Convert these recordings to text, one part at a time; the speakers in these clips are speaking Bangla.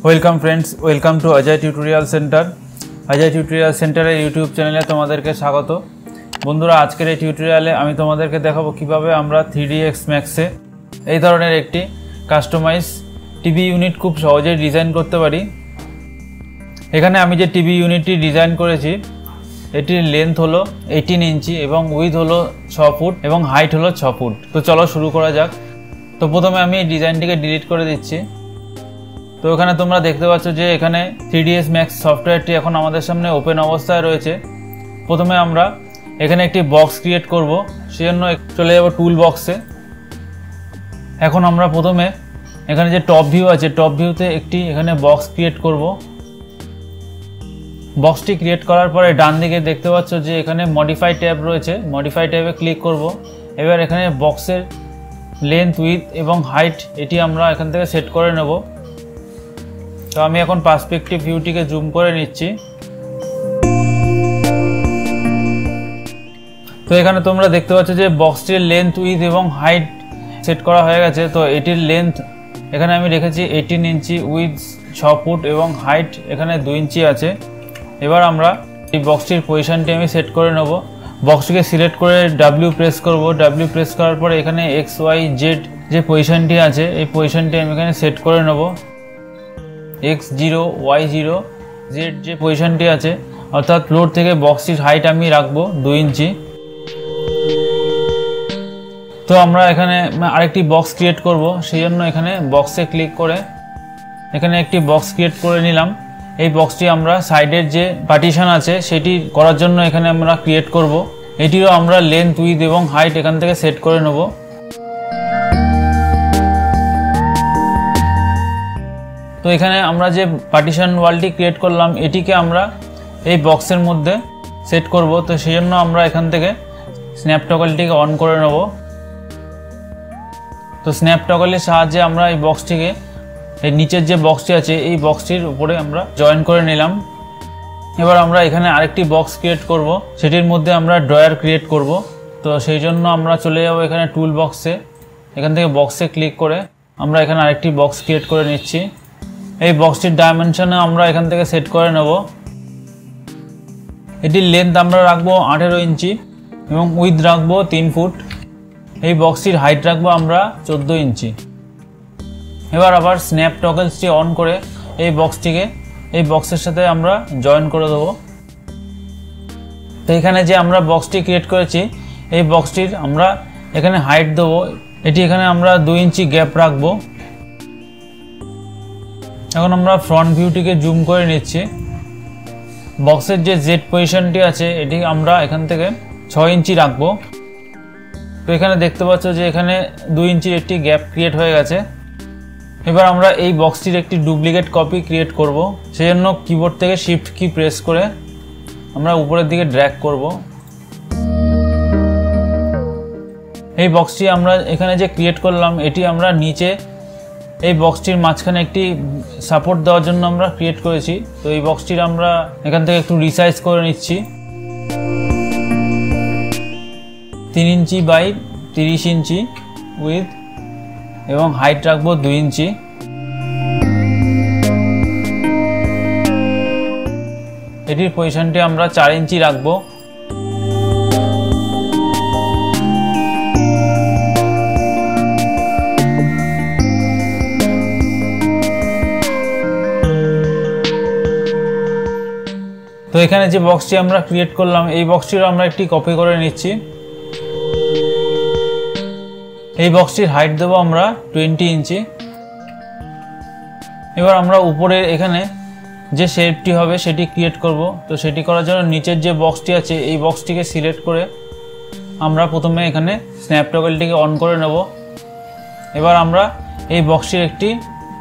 Welcome friends, welcome to Ajay tutorial centre. Ajay tutorial সেন্টারের ইউটিউব চ্যানেলে তোমাদেরকে স্বাগত। বন্ধুরা, আজকের এই টিউটোরিয়ালে আমি তোমাদেরকে দেখাবো কিভাবে আমরা 3ds Maxে এই ধরনের একটি কাস্টমাইজ টিভি ইউনিট খুব সহজেই ডিজাইন করতে পারি। এখানে আমি যে টিভি ইউনিটটি ডিজাইন করেছি এটির লেন্থ হলো 18 ইঞ্চি এবং উইথ হলো 6 ফুট এবং হাইট হলো 6 ফুট। তো চলো শুরু করা যাক। তো প্রথমে আমি এই ডিজাইনটিকে ডিলিট করে দিচ্ছি। তো এখানে তোমরা দেখতে পাচ্ছ যে এখানে 3ds Max সফটওয়্যারটি এখন আমাদের সামনে ওপেন অবস্থায় রয়েছে। প্রথমে আমরা এখানে একটি বক্স ক্রিয়েট করব, সেজন্য চলে যাব টুল বক্সে। এখন আমরা প্রথমে এখানে যে টপ ভিউ আছে, টপ ভিউতে একটি এখানে বক্স ক্রিয়েট করব। বক্সটি ক্রিয়েট করার পরে ডান দিকে দেখতে পাচ্ছ যে এখানে মডিফাই ট্যাব রয়েছে, মডিফাই ট্যাবে ক্লিক করব। এবার এখানে বক্সের লেন্থ, উইথ এবং হাইট এটি আমরা এখান থেকে সেট করে নেব। তো আমি এখন পার্সপেক্টিভ ভিউটিকে জুম করে নিচ্ছি। তো এখানে তোমরা দেখতে পাচ্ছ যে বক্সটির লেন্থ, উইথ এবং হাইট সেট করা হয়ে গেছে। তো এটির লেন্থ এখানে আমি রেখেছি 18 ইঞ্চি, উইথ 6 ফুট এবং হাইট এখানে 2 ইঞ্চি আছে। এবার আমরা এই বক্সটির পজিশনটি আমি সেট করে নেব। বক্সটিকে সিলেক্ট করে ডাব্লিউ প্রেস করব। ডাব্লিউ প্রেস করার পরে এখানে XYZ যে পজিশনটি আছে এই পজিশনটি আমি এখানে সেট করে নেব। X0, Y0, Z যে পজিশনটি আছে, অর্থাৎ ফ্লোর থেকে বক্সটির হাইট আমি রাখবো 2 ইঞ্চি। তো আমরা এখানে আরেকটি বক্স ক্রিয়েট করব, সেই জন্য এখানে বক্সে ক্লিক করে এখানে একটি বক্স ক্রিয়েট করে নিলাম। এই বক্সটি আমরা সাইডের যে পার্টিশন আছে সেটি করার জন্য এখানে আমরা ক্রিয়েট করব। এটিরও আমরা লেন্থ, উইথ এবং হাইট এখান থেকে সেট করে নেব। তো এখানে আমরা যে পার্টিশন ওয়ালটি ক্রিয়েট করলাম এটিকে আমরা এই বক্সের মধ্যে সেট করব। তো সেই জন্য আমরা এখান থেকে স্ন্যাপ টগলটিকে অন করে নেব। তো স্ন্যাপ টগলের সাহায্যে আমরা এই বক্সটিকে এই নিচের যে বক্সটি আছে এই বক্সটির উপরে আমরা জয়েন করে নিলাম। এবার আমরা এখানে আরেকটি বক্স ক্রিয়েট করব, সেটির মধ্যে আমরা ড্রয়ার ক্রিয়েট করব। তো সেই জন্য আমরা চলে যাব এখানে টুল বক্সে। এখান থেকে বক্সে ক্লিক করে আমরা এখানে আরেকটি বক্স ক্রিয়েট করে নিচ্ছি। এই বক্সটির ডাইমেনশনে আমরা এখান থেকে সেট করে নেব। এটির লেন্থ আমরা রাখবো 18 ইঞ্চি এবং উইথ রাখবো 3 ফুট। এই বক্সটির হাইট রাখবো আমরা 14 ইঞ্চি। এবার আবার স্ন্যাপ টগলসটি অন করে এই বক্সটিকে এই বক্সের সাথে আমরা জয়েন করে দেবো। তো এখানে যে আমরা বক্সটি ক্রিয়েট করেছি এই বক্সটির আমরা এখানে হাইট দেবো। এটি এখানে আমরা 2 ইঞ্চি গ্যাপ রাখবো। এখন আমরা ফ্রন্ট ভিউটিকে জুম করে নিচ্ছি। বক্সের যে জেড পজিশনটি আছে এটি আমরা এখান থেকে 6 ইঞ্চি রাখবো। তো এখানে দেখতে পাচ্ছ যে এখানে 2 ইঞ্চির একটি গ্যাপ ক্রিয়েট হয়ে গেছে। এবার আমরা এই বক্সটির একটি ডুপ্লিকেট কপি ক্রিয়েট করব। সেই জন্য কিবোর্ড থেকে শিফট কি প্রেস করে আমরা উপরের দিকে ড্র্যাগ করব। এই বক্সটি আমরা এখানে যে ক্রিয়েট করলাম এটি আমরা নিচে এই বক্সটির মাঝখানে একটি সাপোর্ট দেওয়ার জন্য আমরা ক্রিয়েট করেছি। তো এই বক্সটির আমরা এখান থেকে একটু রিসাইজ করে নিচ্ছি। 3 ইঞ্চি বাই 30 ইঞ্চি উইথ এবং হাইট রাখবো 2 ইঞ্চি। এটির পজিশনটি আমরা 4 ইঞ্চি রাখবো। তো এখানে যে বক্সটি আমরা ক্রিয়েট করলাম এই বক্সটিরও আমরা একটি কপি করে নিচ্ছি। এই বক্সটির হাইট দেবো আমরা 20 ইঞ্চি। এবার আমরা উপরে এখানে যে শেপটি হবে সেটি ক্রিয়েট করব। তো সেটি করার জন্য নিচের যে বক্সটি আছে এই বক্সটিকে সিলেক্ট করে আমরা প্রথমে এখানে স্ন্যাপ টগলটিকে অন করে নেব। এবার আমরা এই বক্সটির একটি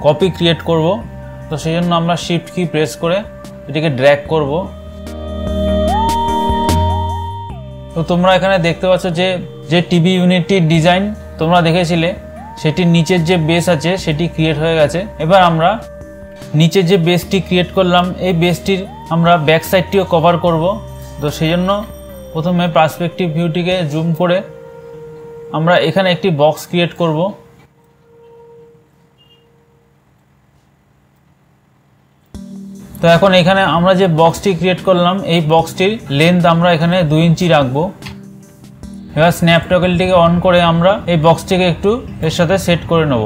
কপি ক্রিয়েট করব। তো সেই জন্য আমরা শিফট কি প্রেস করে এটিকে ড্র্যাগ করব। তো তোমরা এখানে দেখতে পাচ্ছ যে টিভি ইউনিটটির ডিজাইন তোমরা দেখেছিলে সেটির নিচের যে বেস আছে সেটি ক্রিয়েট হয়ে গেছে। এবার আমরা নিচের যে বেসটি ক্রিয়েট করলাম এই বেসটির আমরা ব্যাক সাইডটিও কভার করব। তো সেই জন্য প্রথমে পার্সপেক্টিভ ভিউটিকে জুম করে আমরা এখানে একটি বক্স ক্রিয়েট করব। তো এখন এখানে আমরা যে বক্সটি ক্রিয়েট করলাম এই বক্সটির লেন্থ আমরা এখানে 2 ইঞ্চি রাখবো। এবার স্ন্যাপ টগলটিকে অন করে আমরা এই বক্সটিকে একটু এর সাথে সেট করে নেব।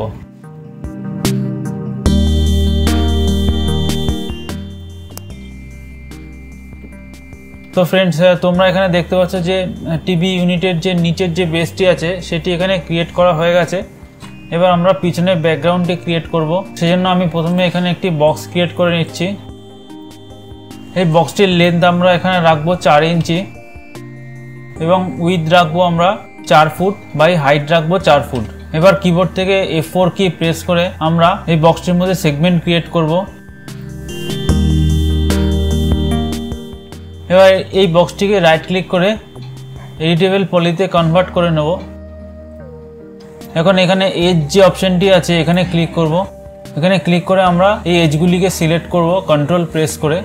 তো ফ্রেন্ডস, তোমরা এখানে দেখতে পাচ্ছ যে টিভি ইউনিটের যে নিচের যে বেসটি আছে সেটি এখানে ক্রিয়েট করা হয়ে গেছে। এবার আমরা পিছনে ব্যাকগ্রাউন্ডটি ক্রিয়েট করব। সেজন্য আমি প্রথমে এখানে একটি বক্স ক্রিয়েট করে নিচ্ছি। এই বক্সটির লেন্থ আমরা এখানে রাখবো 4 ইঞ্চি এবং উইথ রাখবো আমরা 4 ফুট বাই হাইট রাখবো 4 ফুট। এবার কিবোর্ড থেকে F4 কি প্রেস করে আমরা এই বক্সটির মধ্যে সেগমেন্ট ক্রিয়েট করব। এবার এই বক্সটিকে রাইট ক্লিক করে এডিটেবল পলিতে কনভার্ট করে নেব। এখন এখানে এজ যে অপশনটি আছে এখানে ক্লিক করব। এখানে ক্লিক করে আমরা এই এজগুলিকে সিলেক্ট করব কন্ট্রোল প্রেস করে।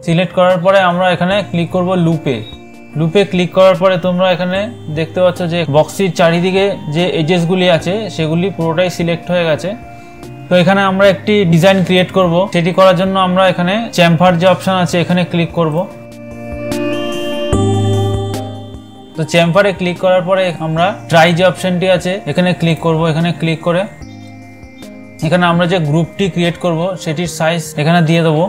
সিলেক্ট করার পরে আমরা এখানে ক্লিক করব লুপে ক্লিক করার পরে তোমরা এখানে দেখতে পাচ্ছ যে বক্সটির চারিদিকে যে এজেসগুলি আছে সেগুলি পুরোটাই সিলেক্ট হয়ে গেছে। তো এখানে আমরা একটি ডিজাইন ক্রিয়েট করব। সেটি করার জন্য আমরা এখানে চ্যাম্পার যে অপশন আছে এখানে ক্লিক করব। তো চ্যাম্পারে ক্লিক করার পরে আমরা ট্রাই যে অপশনটি আছে এখানে ক্লিক করব। এখানে ক্লিক করে এখানে আমরা যে গ্রুপটি ক্রিয়েট করব সেটির সাইজ এখানে দিয়ে দেবো।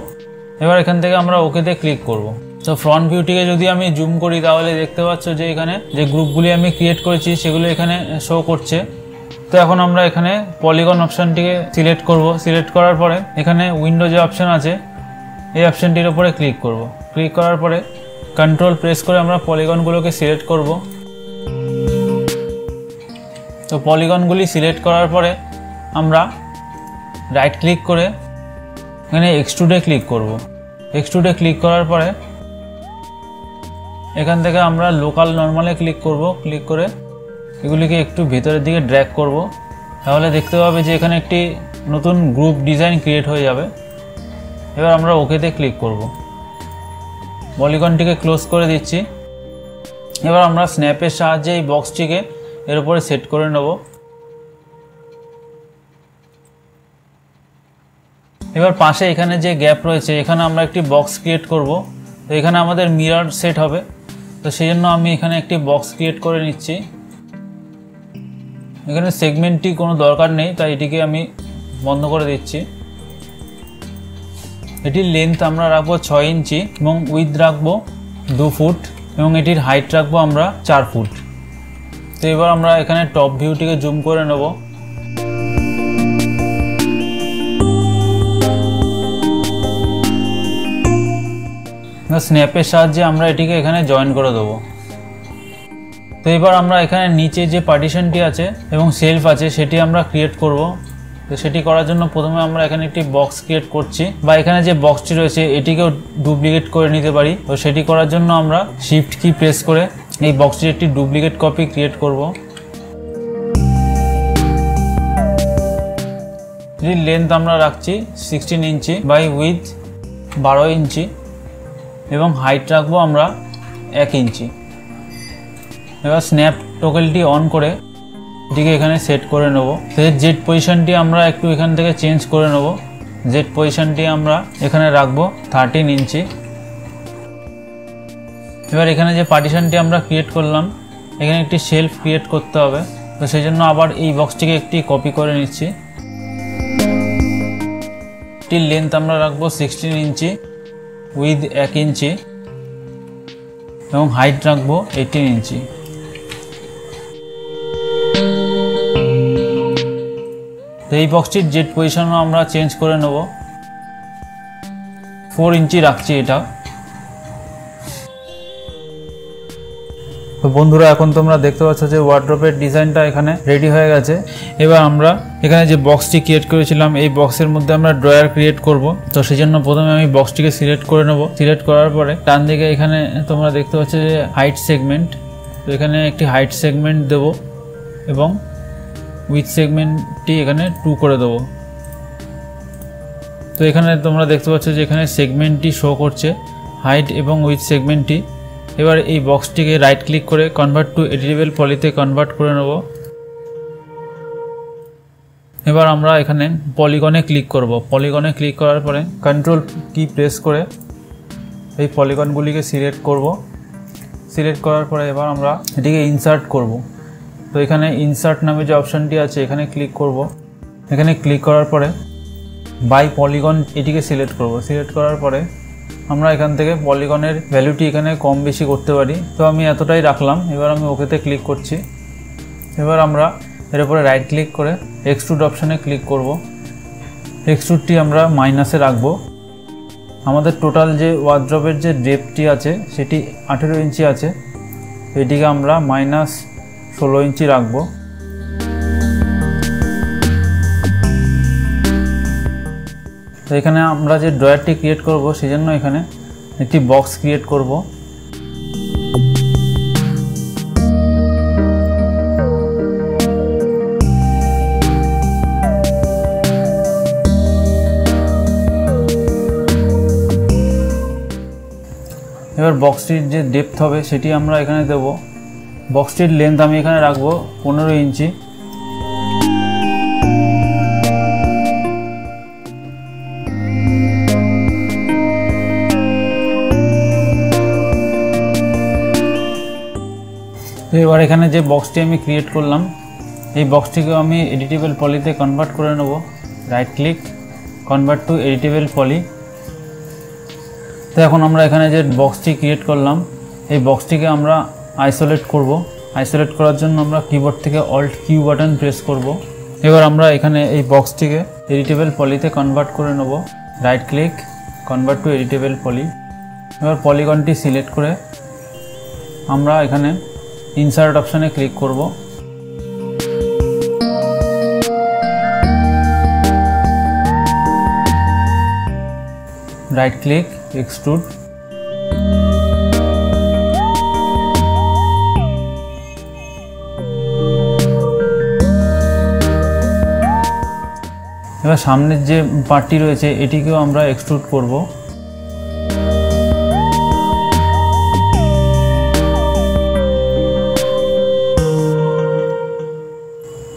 এবার এখান থেকে আমরা ওকেতে ক্লিক করব। তো ফ্রন্ট ভিউটিকে যদি আমি জুম করি তাহলে দেখতে পাচ্ছ যে এখানে যে গ্রুপগুলি আমি ক্রিয়েট করেছি সেগুলো এখানে শো করছে। তো এখন আমরা এখানে পলিগন অপশনটিকে সিলেক্ট করব। সিলেক্ট করার পরে এখানে উইন্ডো যে অপশন আছে এই অপশনটির উপরে ক্লিক করব। ক্লিক করার পরে কন্ট্রোল প্রেস করে আমরা পলিগনগুলোকে সিলেক্ট করব। তো পলিগনগুলি সিলেক্ট করার পরে আমরা রাইট ক্লিক করে এখানে এক্সট্রুডে ক্লিক করব। এক্সট্রুডে ক্লিক করার পরে এখান থেকে আমরা লোকাল নর্মালে ক্লিক করব। ক্লিক করে এগুলিকে একটু ভেতরের দিকে ড্র্যাগ করব। তাহলে দেখতে পাবে যে এখানে একটি নতুন গ্রুপ ডিজাইন ক্রিয়েট হয়ে যাবে। এবার আমরা ওকেতে ক্লিক করব। পলিগনটিকে ক্লোজ করে দিচ্ছি। এবার আমরা স্ন্যাপের সাহায্যে এই বক্সটিকে এর উপরে সেট করে নেব। এবার পাশে এখানে যে গ্যাপ রয়েছে এখানে আমরা একটি বক্স ক্রিয়েট করব। তো এখানে আমাদের মিরর সেট হবে। তো সেই জন্য আমি এখানে একটি বক্স ক্রিয়েট করে নিচ্ছি। এখানে সেগমেন্টটি কোনো দরকার নেই, তাই এটিকে আমি বন্ধ করে দিচ্ছি। এটির লেন্থ আমরা রাখবো 6 ইঞ্চি এবং উইথ রাখবো 2 ফুট এবং এটির হাইট রাখবো আমরা 4 ফুট। তো এবার আমরা এখানে টপ ভিউটিকে জুম করে নেব। স্ন্যাপের সাহায্যে আমরা এটিকে এখানে জয়েন করে দেবো। তো এবার আমরা এখানে নিচে যে পার্টিশনটি আছে এবং সেলফ আছে সেটি আমরা ক্রিয়েট করব। তো সেটি করার জন্য প্রথমে আমরা এখানে একটি বক্স ক্রিয়েট করছি, বা এখানে যে বক্সটি রয়েছে এটিকেও ডুপ্লিকেট করে নিতে পারি। তো সেটি করার জন্য আমরা শিফট কি প্রেস করে এই বক্সটির একটি ডুপ্লিকেট কপি ক্রিয়েট করব। এটির লেন্থ আমরা রাখছি 16 ইঞ্চি বাই উইথ 12 ইঞ্চি এবং হাইট রাখবো আমরা 1 ইঞ্চি। এবার স্ন্যাপ টগলটি অন করে এটিকে এখানে সেট করে নেব। জেড পজিশনটি আমরা একটু এখান থেকে চেঞ্জ করে নেব। জেড পজিশনটি আমরা এখানে রাখবো 13 ইঞ্চি। এবার এখানে যে পার্টিশনটি আমরা ক্রিয়েট করলাম এখানে একটি শেলফ ক্রিয়েট করতে হবে। তো সেই জন্য আবার এই বক্সটিকে একটি কপি করে নিচ্ছি। এটির লেন্থ আমরা রাখবো 16 ইঞ্চি উইথ 1 ইঞ্চি এবং হাইট রাখবো 18 ইঞ্চি। তো এই বক্সটির জেড পজিশনও আমরা চেঞ্জ করে নেব। 4 ইঞ্চি রাখছি এটা। তো বন্ধুরা, এখন তোমরা দেখতে পাচ্ছ যে ওয়ার্ড্রপের ডিজাইনটা এখানে রেডি হয়ে গেছে। এবার আমরা এখানে যে বক্সটি ক্রিয়েট করেছিলাম এই বক্সের মধ্যে আমরা ড্রয়ার ক্রিয়েট করব। তো সেই জন্য প্রথমে আমি বক্সটিকে সিলেক্ট করে নেব। সিলেক্ট করার পরে ডান দিকে এখানে তোমরা দেখতে পাচ্ছ যে হাইট সেগমেন্ট। তো এখানে একটি হাইট সেগমেন্ট দেব এবং উইথ সেগমেন্টটি এখানে 2 করে দেবো। তো এখানে তোমরা দেখতে পাচ্ছ যে এখানে সেগমেন্টটি শো করছে, হাইট এবং উইথ সেগমেন্টটি। এবার এই বক্সটিকে রাইট ক্লিক করে কনভার্ট টু এডিটেবল পলিতে কনভার্ট করে নেব। এবার আমরা এখানে পলিগনে ক্লিক করব। পলিগনে ক্লিক করার পরে কন্ট্রোল কি প্রেস করে এই পলিগনগুলিকে সিলেক্ট করব। সিলেক্ট করার পরে এবার আমরা এটিকে ইনসার্ট করব। তো এখানে ইনসার্ট নামে যে অপশানটি আছে এখানে ক্লিক করব। এখানে ক্লিক করার পরে বাই পলিগন এটিকে সিলেক্ট করব। সিলেক্ট করার পরে আমরা এখান থেকে পলিগনের ভ্যালুটি এখানে কম বেশি করতে পারি। তো আমি এতটাই রাখলাম। এবার আমি ওকেতে ক্লিক করছি। এবার আমরা এর উপরে রাইট ক্লিক করে এক্সট্রুড অপশানে ক্লিক করব। এক্সট্রুডটি আমরা মাইনাসে রাখবো। আমাদের টোটাল যে ওয়ার্ড্রপের যে ডেপথটি আছে সেটি 18 ইঞ্চি আছে, এটিকে আমরা -16 ইঞ্চি রাখবো। তো এখানে আমরা যে ড্রয়ারটি ক্রিয়েট করব সেজন্য এখানে একটি বক্স ক্রিয়েট করব। এবার বক্সটির যে ডেপথ হবে সেটি আমরা এখানে দেব। বক্সটির লেন্থ আমি এখানে রাখবো 15 ইঞ্চি। তো এবার এখানে যে বক্সটি আমি ক্রিয়েট করলাম এই বক্সটিকে আমি এডিটেবল পলিতে কনভার্ট করে নেব। Right click, convert to editable poly. তো এখন আমরা এখানে যে বক্সটি ক্রিয়েট করলাম এই বক্সটিকে আমরা আইসোলেট করব। আইসোলেট করার জন্য আমরা কিবোর্ড থেকে অল্ট কিউ বাটন প্রেস করব। এবার আমরা এখানে এই বক্সটিকে এডিটেবল পলিতে কনভার্ট করে নেব। Right click, convert to editable poly. এবার পলিগনটি সিলেক্ট করে আমরা এখানে ইনসার্ট অপশানে ক্লিক করব। Right click, extrude. এবার সামনের যে পার্টটি রয়েছে এটিকেও আমরা এক্সট্রুড করব।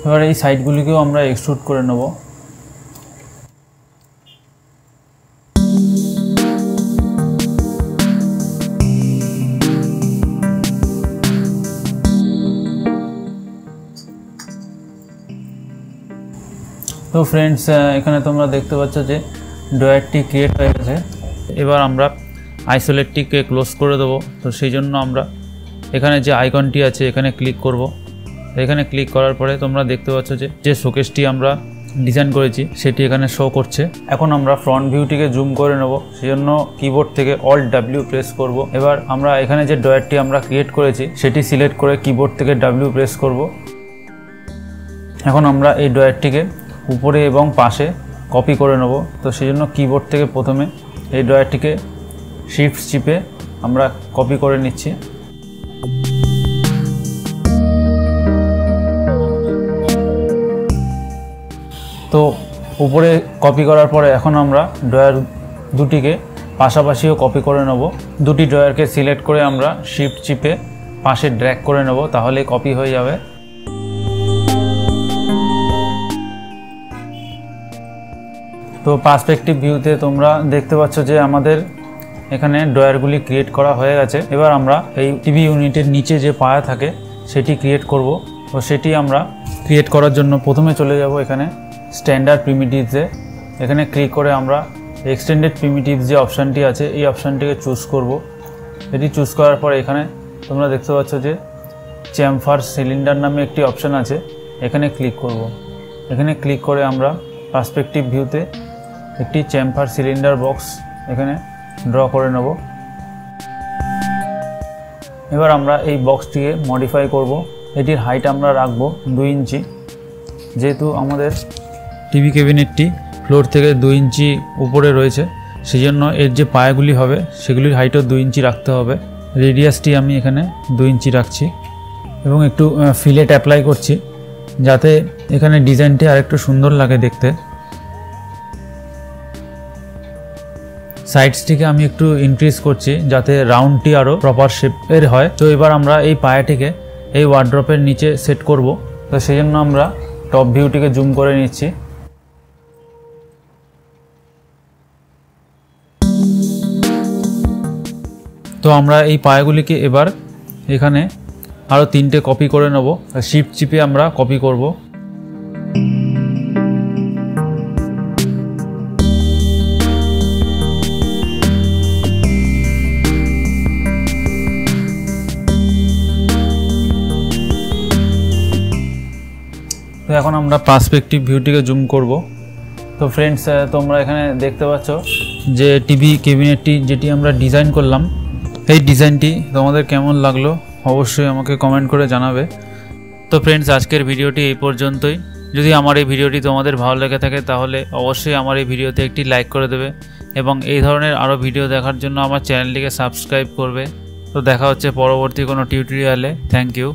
এবার এই সাইডগুলিকেও আমরা এক্সট্রুড করে নেব। তো ফ্রেন্ডস, এখানে তোমরা দেখতে পাচ্ছ যে ড্রয়ারটি ক্রিয়েট হয়ে গেছে। এবার আমরা আইসোলেটটিকে ক্লোজ করে দেবো। তো সেই জন্য আমরা এখানে যে আইকনটি আছে এখানে ক্লিক করব। এখানে ক্লিক করার পরে তোমরা দেখতে পাচ্ছ যে শোকেসটি আমরা ডিজাইন করেছি সেটি এখানে শো করছে। এখন আমরা ফ্রন্ট ভিউটিকে জুম করে নেব, সেজন্য কিবোর্ড থেকে অল্ট ডাব্লিউ প্রেস করব। এবার আমরা এখানে যে ড্রয়ারটি আমরা ক্রিয়েট করেছি সেটি সিলেক্ট করে কিবোর্ড থেকে ডাব্লিউ প্রেস করব। এখন আমরা এই ড্রয়ারটিকে উপরে এবং পাশে কপি করে নেব। তো সেই জন্য কিবোর্ড থেকে প্রথমে এই ড্রয়ারটিকে শিফট চিপে আমরা কপি করে নিচ্ছি। তো উপরে কপি করার পরে এখন আমরা ড্রয়ার দুটিকে পাশাপাশিও কপি করে নেব। দুটি ড্রয়ারকে সিলেক্ট করে আমরা শিফট চিপে পাশে ড্র্যাগ করে নেব, তাহলে কপি হয়ে যাবে। তো পার্সপেক্টিভ ভিউতে তোমরা দেখতে পাচ্ছ যে আমাদের এখানে ড্রয়ারগুলি ক্রিয়েট করা হয়ে গেছে। এবার আমরা এই টিভি ইউনিটের নিচে যে পায়া থাকে সেটি ক্রিয়েট করব। তো সেটি আমরা ক্রিয়েট করার জন্য প্রথমে চলে যাব এখানে স্ট্যান্ডার্ড প্রিমিটিভসে। এখানে ক্লিক করে আমরা এক্সটেন্ডেড প্রিমিটিভস যে অপশানটি আছে এই অপশানটিকে চুজ করব। এটি চুজ করার পর এখানে তোমরা দেখতে পাচ্ছ যে চেম্ফার সিলিন্ডার নামে একটি অপশান আছে, এখানে ক্লিক করব। এখানে ক্লিক করে আমরা পার্সপেক্টিভ ভিউতে একটি চেম্ফার সিলিন্ডার বক্স এখানে ড্র করে নেব। এবার আমরা এই বক্সটিকে মডিফাই করব। এটির হাইট আমরা রাখবো 2 ইঞ্চি, যেহেতু আমাদের টিভি ক্যাবিনেটটি ফ্লোর থেকে 2 ইঞ্চি উপরে রয়েছে, সেই জন্য এর যে পায়াগুলি হবে সেগুলির হাইটও 2 ইঞ্চি রাখতে হবে। রেডিয়াসটি আমি এখানে 2 ইঞ্চি রাখছি এবং একটু ফিলেট অ্যাপ্লাই করছি যাতে এখানে ডিজাইনটি আরেকটু সুন্দর লাগে দেখতে। সাইডসটিকে আমি একটু ইনক্রিজ করছি যাতে রাউন্ডটি আরও প্রপার শেপের হয়। তো এবার আমরা এই পায়াটিকে এই ওয়ার্ড্রপের নিচে সেট করব। তো সেই জন্য আমরা টপ ভিউটিকে জুম করে নিচ্ছি। তো আমরা এই পায়াগুলিকে এবার এখানে আরও 3টে কপি করে নেব। শিফট চিপে আমরা কপি করব। তো এখন আমরা পার্সপেক্টিভ ভিউটিকে জুম করব। তো ফ্রেন্ডস, তোমরা এখানে দেখতে পাচ্ছ যে টিভি ক্যাবিনেটটি যেটি আমরা ডিজাইন করলাম, এই ডিজাইনটি তোমাদের কেমন লাগলো অবশ্যই আমাকে কমেন্ট করে জানাবে। তো ফ্রেন্ডস, আজকের ভিডিওটি এই পর্যন্তই। যদি আমার এই ভিডিওটি তোমাদের ভালো লেগে থাকে তাহলে অবশ্যই আমার এই ভিডিওতে একটি লাইক করে দেবে এবং এই ধরনের আরও ভিডিও দেখার জন্য আমার চ্যানেলটিকে সাবস্ক্রাইব করবে। তো দেখা হচ্ছে পরবর্তী কোনো টিউটোরিয়ালে। Thank you.